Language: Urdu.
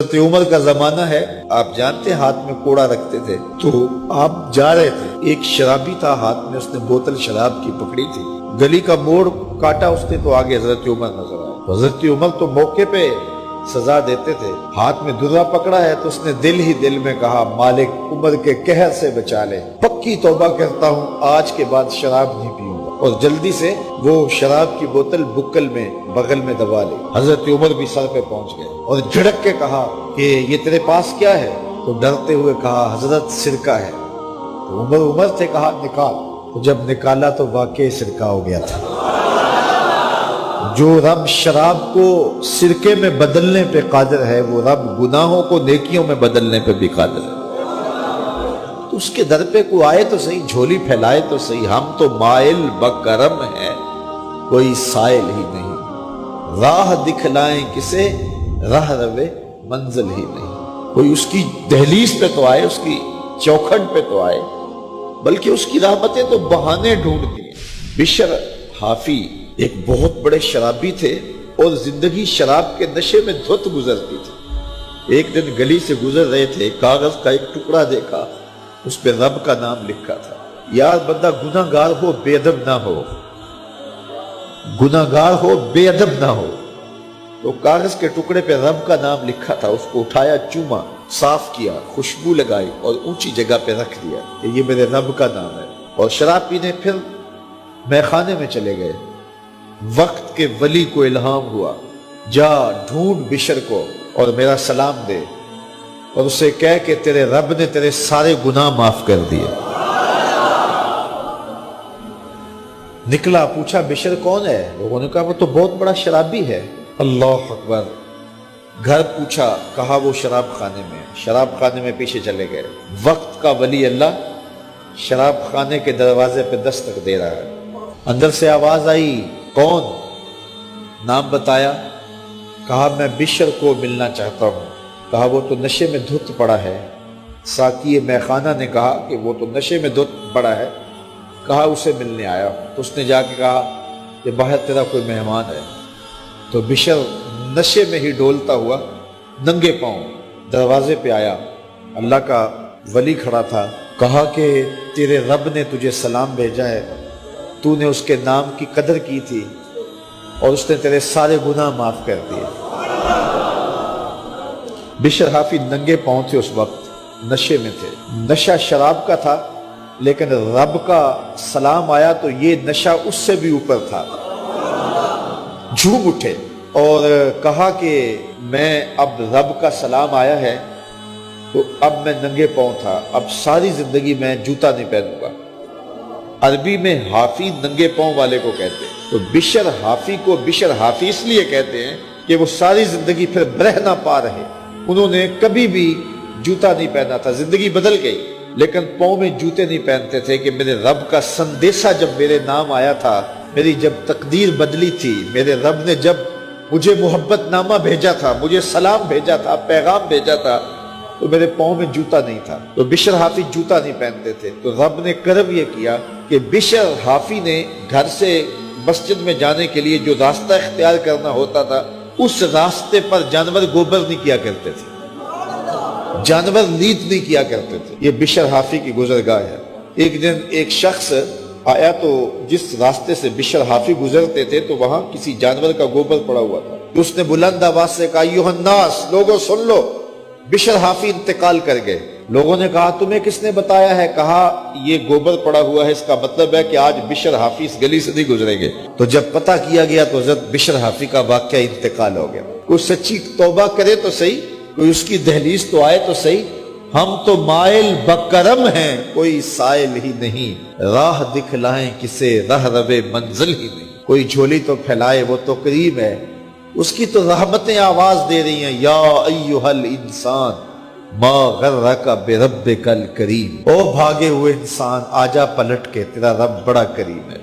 حضرت عمر کا زمانہ ہے، آپ جانتے ہیں ہاتھ میں کوڑا رکھتے تھے، تو آپ جا رہے تھے، ایک شرابی تھا، ہاتھ میں اس نے بوتل شراب کی پکڑی تھی، گلی کا موڑ کاٹا اس نے تو آگے حضرت عمر نظر آئے۔ حضرت عمر تو موقع پہ سزا دیتے تھے، ہاتھ میں درہ پکڑا ہے تو اس نے دل ہی دل میں کہا مالک عمر کے قہر سے بچا لے، پکی توبہ کرتا ہوں آج کے بعد شراب نہیں پیوں گا، اور جلدی سے وہ شراب کی بوتل بکل میں بغل میں دبا لی۔ حضرت عمر بھی سر پہ پہنچ گئے اور جھڑک کے کہا کہ یہ تیرے پاس کیا ہے؟ تو ڈرتے ہوئے کہا حضرت سرکہ ہے۔ تو عمر سے کہا نکال، تو جب نکالا تو واقعی سرکہ ہو گیا تھا۔ جو رب شراب کو سرکے میں بدلنے پہ قادر ہے، وہ رب گناہوں کو نیکیوں میں بدلنے پہ بھی قادر ہے۔ تو اس کے در پہ کوئی آئے تو صحیح، جھولی پھیلائے تو صحیح، ہم تو مائل بکرم ہیں، کوئی سائل ہی نہیں، راہ دکھلائیں کسے راہ روے منزل ہی نہیں۔ کوئی اس کی دہلیز پہ تو آئے، اس کی چوکھٹ پہ تو آئے، بلکہ اس کی رحمتیں تو بہانے ڈھونڈتی ہیں۔ بشر حافی ایک بہت بڑے شرابی تھے اور زندگی شراب کے نشے میں دھت گزرتی تھی۔ ایک دن گلی سے گزر رہے تھے، کاغذ کا ایک ٹکڑا دیکھا، اس پہ رب کا نام لکھا تھا۔ یار بندہ گناہ گار ہو بے ادب نہ ہو، گناہ گار ہو بے ادب نہ ہو۔ تو کاغذ کے ٹکڑے پہ رب کا نام لکھا تھا، اس کو اٹھایا، چوما، صاف کیا، خوشبو لگائی اور اونچی جگہ پہ رکھ دیا کہ یہ میرے رب کا نام ہے، اور شراب پینے پھر میخانے میں چلے گئے۔ وقت کے ولی کو الہام ہوا، جا ڈھونڈ بشر کو اور میرا سلام دے، اور اسے کہہ کہ تیرے رب نے تیرے سارے گناہ معاف کر دیے۔ نکلا، پوچھا بشر کون ہے؟ لوگوں نے کہا وہ تو بہت بڑا شرابی ہے۔ اللہ اکبر۔ گھر پوچھا، کہا وہ شراب خانے میں۔ شراب خانے میں پیچھے چلے گئے۔ وقت کا ولی اللہ شراب خانے کے دروازے پہ دستک دے رہا ہے۔ اندر سے آواز آئی، کون؟ نام بتایا، کہا میں بشر کو ملنا چاہتا ہوں۔ کہا وہ تو نشے میں دھت پڑا ہے۔ ساقی میخانہ نے کہا کہ وہ تو نشے میں دھت پڑا ہے، کہا اسے ملنے آیا۔ تو اس نے جا کے کہا کہ باہر تیرا کوئی مہمان ہے۔ تو بشر نشے میں ہی ڈولتا ہوا ننگے پاؤں دروازے پہ آیا۔ اللہ کا ولی کھڑا تھا، کہا کہ تیرے رب نے تجھے سلام بھیجا ہے، تو نے اس کے نام کی قدر کی تھی اور اس نے تیرے سارے گناہ معاف کر دیے۔ بشر حافی ننگے پاؤں تھے، اس وقت نشے میں تھے۔ نشہ شراب کا تھا، لیکن رب کا سلام آیا تو یہ نشہ اس سے بھی اوپر تھا۔ جھوم اٹھے اور کہا کہ میں اب رب کا سلام آیا ہے تو اب میں ننگے پاؤں تھا، اب ساری زندگی میں جوتا نہیں پہنوں گا۔ عربی میں حافی ننگے پاؤں والے کو کہتے ہیں، تو بشر حافی کو بشر حافی اس لیے کہتے ہیں کہ وہ ساری زندگی پھر برہنہ پا رہے، انہوں نے کبھی بھی جوتا نہیں پہنا تھا، زندگی بدل گئی لیکن پاؤں میں جوتے نہیں پہنتے تھے کہ میرے رب کا سندیسہ جب میرے نام آیا تھا، میری جب تقدیر بدلی تھی، میرے رب نے جب مجھے محبت نامہ بھیجا تھا، مجھے سلام بھیجا تھا، پیغام بھیجا تھا، تو میرے پاؤں میں جوتا نہیں تھا۔ تو بشر حافی جوتا نہیں پہنتے تھے، تو رب نے کرم یہ کیا کہ بشر حافی نے گھر سے مسجد میں جانے کے لیے جو راستہ اختیار کرنا ہوتا تھا، اس راستے پر جانور گوبر نہیں کیا کرتے تھے، جانور لیت نہیں کیا کرتے تھے۔ یہ بشر حافی کی گزرگاہ ہے۔ ایک دن ایک شخص آیا تو جس راستے سے بشر حافی گزرتے تھے تو وہاں کسی جانور کا گوبر پڑا ہوا تھا۔ اس نے بلند آواز سے کہا، ایھا الناس، لوگوں سن لو، بشر حافی انتقال کر گئے۔ لوگوں نے کہا تمہیں کس نے بتایا ہے؟ کہا یہ گوبر پڑا ہوا ہے، اس کا مطلب ہے کہ آج بشر حافی اس گلی سے نہیں گزریں گے۔ تو جب پتہ کیا گیا تو حضرت بشر حافی کا واقعہ انتقال ہو گیا۔ کوئی سچی توبہ کرے تو صحیح، کوئی اس کی دہلیز تو آئے تو صحیح۔ ہم تو مائل بکرم ہیں، کوئی سائل ہی نہیں، راہ دکھلائیں کسے راہ روے منزل ہی نہیں۔ کوئی جھولی تو پھیلائے، وہ تو کریم ہے، اس کی تو رحمتیں آواز دے رہی ہیں، یا ایھا الانسان ما غرک بربک الکریم، او بھاگے ہوئے انسان آجا پلٹ کے، تیرا رب بڑا کریم ہے۔